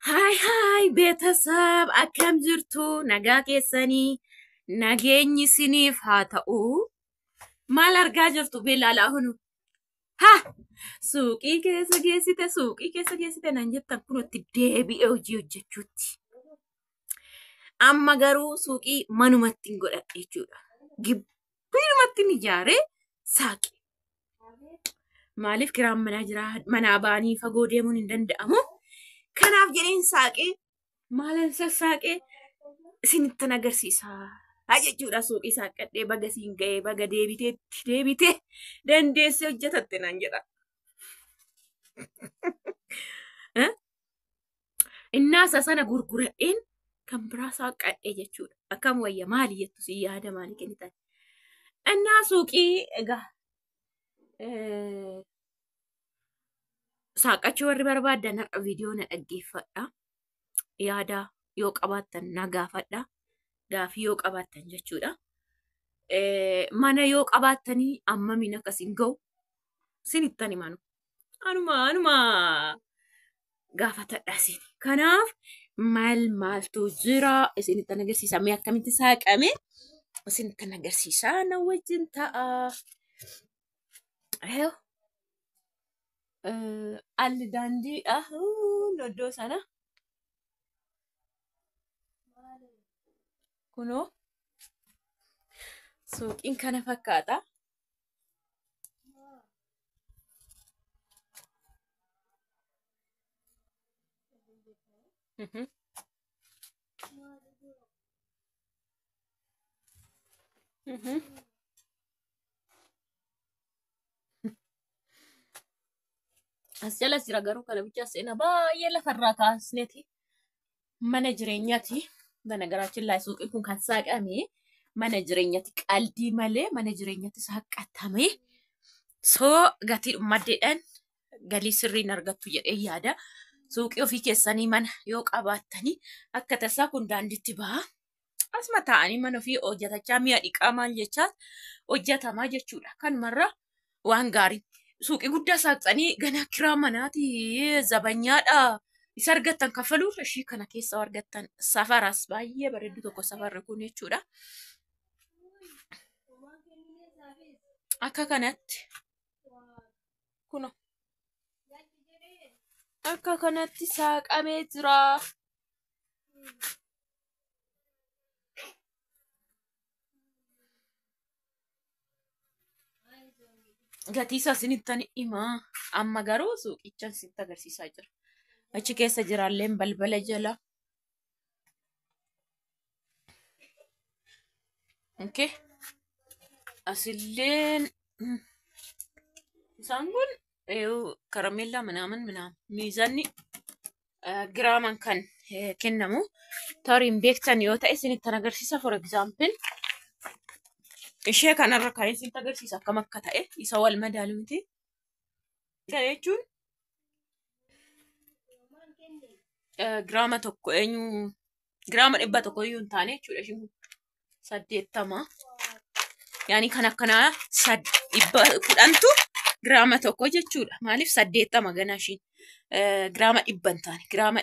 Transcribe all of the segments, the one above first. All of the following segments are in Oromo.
Hai hai betasab akkam jirtu nagaa keessanii nageenyi siniif haa ta'u maal argaa jirtu beelaalaa hunu ha suuqii keessa geessite nan jettan kunutti deebi'ee hojii hojjechuutti amma garuu suuqii manumatti hin godhadhe jechuudha gibbiirumatti hin ijaaree saaqi maaliif kiraan manaa jira manaa baanii fagoo deemuun hin danda'amu. Kanaaf jedheen saaqee maalan sassaaqee isinittan agarsiisaa jechuudha suuqii saaqadhee baga siin ga'ee baga deebitee dandeessee hojjetatte naan jedha. Innaasa sana gurguradheen kan biraa saaqadhee jechuudha. Akkam wayya maali jettu si yaada maalii kennitan? Innaa suuqii egaa saaqachuu warri barbaadan har'a viidiyoo na dhaggeeffadha. Yaada yoo qabaattan na gaafadha. Gaafii yoo qabaattan jechuudha. Mana yoo qabaattanii ammamiin akkasiin ga'u sinittan himanu. Anuma gaafatadha isin. Kanaaf maaltu jira isinittan agarsiisa. Mee akkamitti saaqame isinittan agarsiisa. Na wajjin ta'a. Alli daandiidha. Iddoo sana. Kunoo suuqiin kana fakkaata. As jala jira garuu kana bicha seenaa baay'ee lafarraa kaasneeti. Mana jireenyaati. Banagaraachin laa suuqiin kun kan saaqame mana jireenyaati. Qaldii malee mana jireenyaatti saaqatame. Soo gatii maddeedhaan galii sirriin argattu jedhee yaada. Suuqii ofii keessanii mana yoo qabaattanii akka tasaa kun daandiitti baha. Asuma taa'anii mana ofii hojjetachaa mi'a dhiqaa maal jechaa hojjetamaa jechuudha. Kanumarraa waan gaarii. Suuqii guddaa saaqxanii ganaa kiraa manaati zabanyaadha. Isa argattan kaffaluu ishii kana keessa argattan safaras baay'ee bareedu tokko safarri kun jechuudha. Akka kanatti kuno akka kanatti saaqamee jira. Gatii isaa isinittan himaa. Amma garuu suuqicha isinitti agarsiisaa jira. Achi keessa jiraalleen balbala jala. Okay. Asilleen isaan kun karameellaa minaaman miizanni giraaman kan kennamu tariin beektan yoo ta'e isinittan agarsiisa. For example ishee kanarra kan isinitti agarsiisa akkam akka ta'e isa wal madaalu miti. Kana jechuun giraama tokko giraama 100 iyyuu hin taane jechuudha. Ishiin 80 yaani kan akkanaa 10tu giraama tokko jechuudha. Maaliif 80 ganaa ishiin giraama 100 hin taane giraama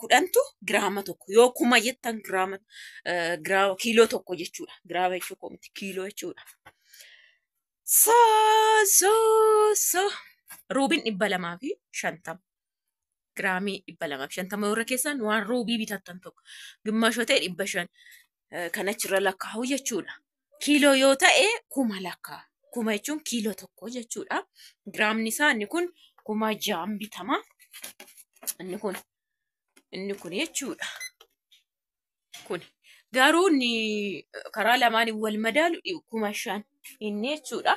10tu giraama tokko yoo kuma jettan giraama kiiloo tokko jechuudha. Giraama jechuun miti kiiloo jechuudha. Ruubiin 250 giraamii 250 warra keessan waan ruubii bitattan tokko gimmaashoo ta'e 500 kan achirra lakkaa'u jechuudha. Kiiloo yoo ta'e 1000 lakkaa'u. 1000 jechuun kiiloo tokko jechuudha. Giraamni isaa inni kun 6,000 bitama. Inni kun jechuudha. Kun garuu inni karaa lamaan wal madaalu 5,000 inni jechuudha.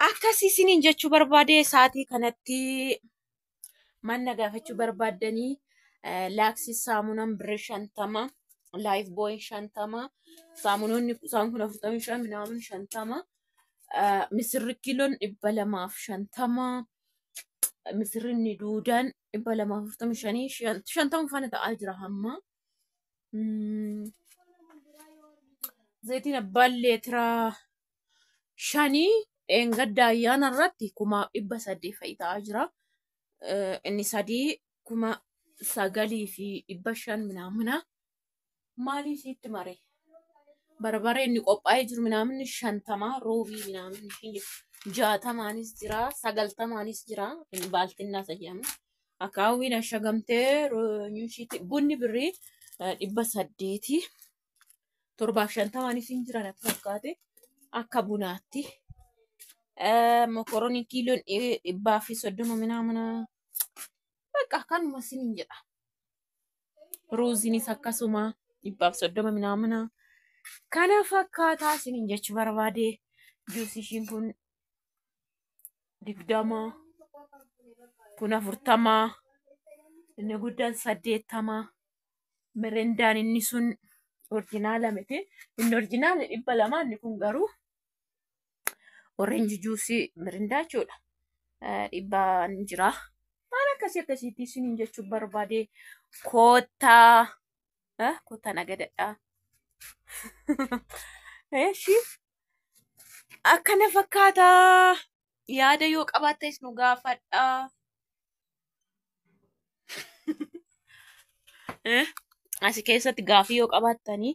Akkasii jechuu barbaade sa'aatii kanatti manna gaafachuu barbaaddanii laaksii saamunaan birrii 50 laayif booy 50 saamunoonni isaan kun 45 minaamin 50 misirri kiiloon 250 misirri duudaan 245 50 faana ta'aa jira hamma. Zaytiin abbaan leetira shanii Engadda ayyaana irratti 800 fa'itaa jira. Inni 3,900 ምናምና maali sitti mare barbare inni qophaa'ee jiru ምናምን 50 roobii ምናምን 60maanis jira 90maanis jira inni baaltinaa sayyamu akaawwiin ashagamtee nyushiti bunni birrii 800 750maanis jira natti fakkaate akka bunaatti mokoroonii kiiloon 130 ምናምን በቃ kanuma sinin jedha ruuzinis akkasuma 130 ምናምን kana fakkaataa sinin jechu barbaade juusishiin kun 20 kun 40 inni guddaan 80 mirindaan inni sun orjinaala miti inni orjinaala 200 inni kun garuu orange juice mirindaa jechuudha dhibbaan jira maana akkasitti sinin jechu barbaade koota nagadadha eeshi akkana fakkaata yaada yoo qabaattes nu gaafadha asi keessatti gaafii yoo qabaattanii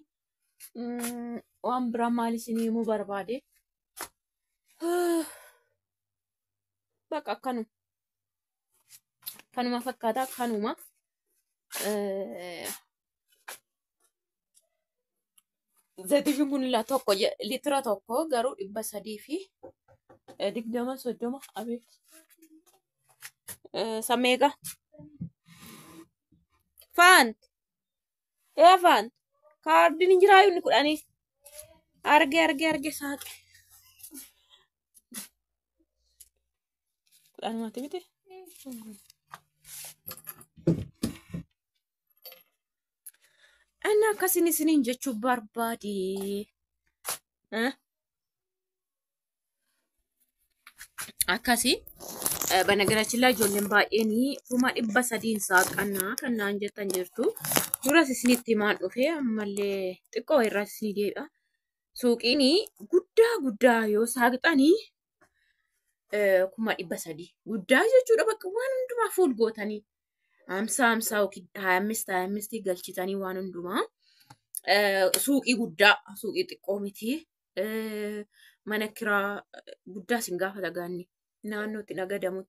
waan biraa maal isinii himuu barbaade bakka kanuma fakkaata kanuma zayitiin kun tokko litira tokko garuu 320 abeet sameega faant kaardiin injiraayu inni kudhanii arge saaqe kudhan mati miti ana akkasiin isiniin jechuu barbaade akkasi banagaraችን ላይ ijoolleen baay'een 300 saaqannaa kannaan jettan jirtu duras isinitti himaan dhufee ammallee xiqqoo irraa isinii deebi'a suuqiin guddaa yoo saaqxanii 300 guddaa jechuudha bakka waan hundumaa fuul gootanii 50 yookiin 25 galchitanii waan hundumaa suuqii guddaa suuqii xiqqoo miti mana kiraa guddaa sin gaafata gaanni naannootti nagadamu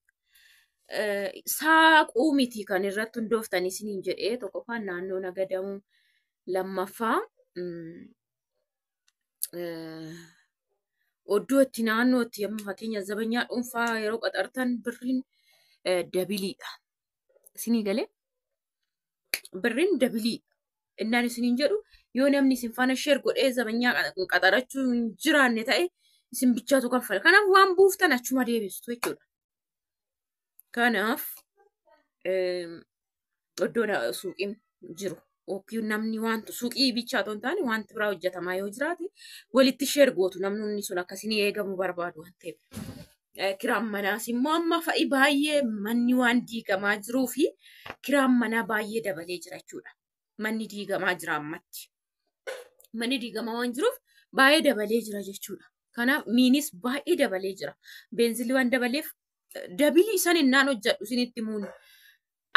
saaquu miti kan irratti hundooftanii isiniin jedhee tokkoffaan naannoo nagadamu lammaffaa oddootti naannootti yemmuu fakkeenya zabanyaa dhuunfaa yeroo qaxartan birriin dabiliidha isinii galee birriin dabiliidha innaan isiniin jedhu yoo namni isin faana sheer godhee zabanyaa qaxarachuu hin jiraanne ta'e isin bichaatu kaffala kanaaf waan buuftan achuma deebistu jechuudha kanaaf iddoon suuqiin jiru yookiin namni wanti suuqii bichaatu hin taane wanti biraa hojjetamaa yoo jiraate walitti sheer gootu namni sun akkasiin eegamu barbaadu waan ta'eef kiraan manaas immoo amma fa'i baay'ee manni waan diigamaa jiruu fi kiraan manaa baay'ee dabalee jira jechuudha manni diigamaa jira ammatti manni diigamaa waan jiruuf baay'ee dabalee jira jechuudha kanaaf miinis baay'ee dabalee jira beenzilii waan dabaleef dabilii isaan innaan hojjedhu isinitti muun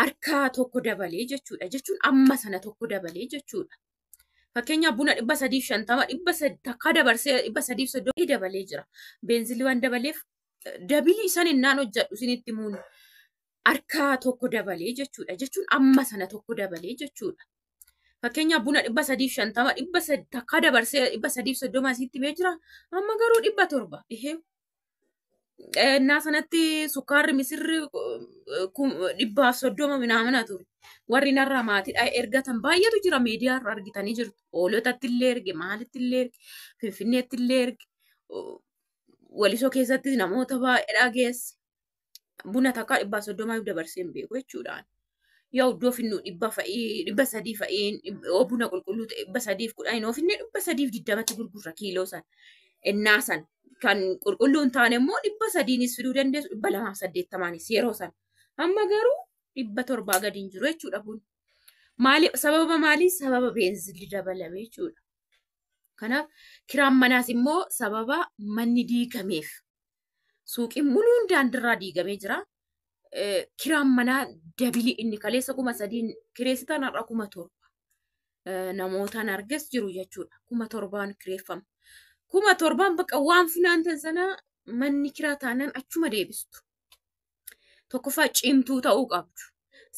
harkaa tokko dabalee jechuudha jechuun amma sana tokko dabalee jechuudha fakkeenyaaf buna 350 takka dabarsee 330 dabalee jira beenzilii waan dabaleef dabilii isaan innaan hojjedhu isinitti muun harkaa tokko dabalee jechuudha jechuun amma sana tokko dabalee jechuudha fakkeenyaaf buna 350 takka dabarsee 330 asitti mee jira amma garuu 700 ihee naa sanatti sukkaarri misirri 130 ምናምን ture warri narraa maatiidha ergatan baay'eetu jira miidiyaa irra argitanii jirtu oolotatti illee erge maalitti illee erge finfinneetti illee erge walisoo keessatti namoota baay'eedha geesse buna takka 130 dabarsee hin beeku jechuudhaan yoo iddoo finnu 300 fa'iin buna qulqulluu 310 yoo finne 320tti gurgurra kiiloo san ennaa san kan qulqulluun taane immoo 300nis fiduu dandeessu 280nis yeroo san amma garuu 700 gadi hin jiru jechuudha bun sababa maalii sababa beenzilli dabalame jechuudha kanaaf kiraan manaas immoo sababa manni diigameef Suuqiin muluun daandirraa diigamee jira. Kiraan manaa dabilii inni kaleessa 3,000 kireessitaan har'a 7,000. Namootaan argas jiru jechuudha. 7,000 kireeffama. 7,000 bakka waan funaantan sana manni kiraa taanaan achuma deebistu. Tokkoffaa cimtuu ta'uu qabdu.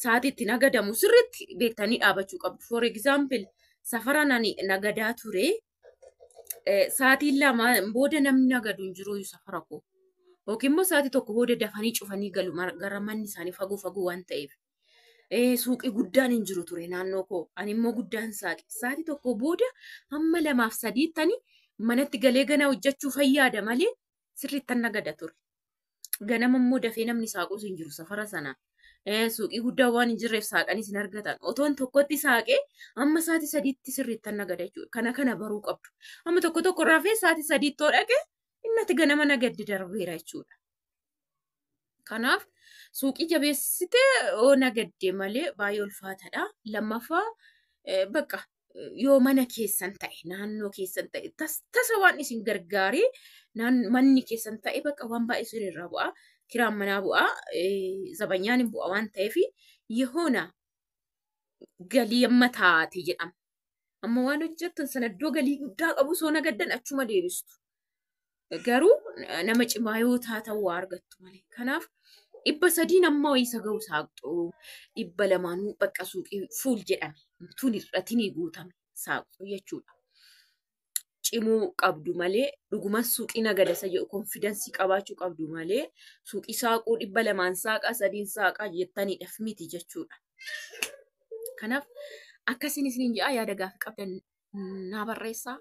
Sa'aatiitti nagadamu sirriitti beektanii dhaabachuu qabdu. For example, safara nagadaa ture. Sa'aatiin 2 booda namni nagadu hin jiru safara koo. Yookiin immoo sa'aatii tokko booda dafanii cufanii galu gara manni isaanii fagoo waan ta'eef. Suuqii guddaan hin jiru ture naannoo koo. Ani immoo guddaan saaqe. Sa'aatii tokko booda hamma 2-3 manatti galee gana hojjechuu fayyaada malee sirriitti nagada ture. Ganama immoo dafee namni saaquus hin jiru safara sana. Suuqii guddaa waan hin jirreef saaqanis hin argatan. Otoon tokkotti saaqee amma sa'aatii 3tti sirriitti nagada jechuudha. Kana baruu qabdu. Amma tokko raafee sa'aatii 3tti dhaqee innati ganama nagaddi darbeera jechuudha. Kanaaf suuqii jabeessitee nagaddee malee baay'ee ulfaataadha. Lammaffaa bakka yoo mana keessan ta'e naannoo keessan ta'e tasa waan isin gargaaree manni keessan ta'e bakka waan baay'ee sirriirraa bu'aa. Kiraan manaa bu'aa. Zabanyaan hin bu'aa waan ta'eef yehoona galii amma taate jedhama. Amma waan hojjettan sana iddoo galii guddaa qabu soo nagaddan achuma deebistu. Garuu nama cimaa yoo taatan waa argattu malee. Kanaaf 300 amma wayisa ga'u saaqxu 200 bakka suuqii fuul jedhame tun irratinii guutame saaqxu jechuudha. Cimuu qabdu malee dhuguma suuqii nagadasa jedhu konfidensii qabaachuu qabdu malee suuqii saaquu 200 saaqaa 3 saaqaa jettaniidhaaf miti jechuudha. Kanaaf akkasiin isiniin jedhaa yaada gaafa qabdan naa barreessaa.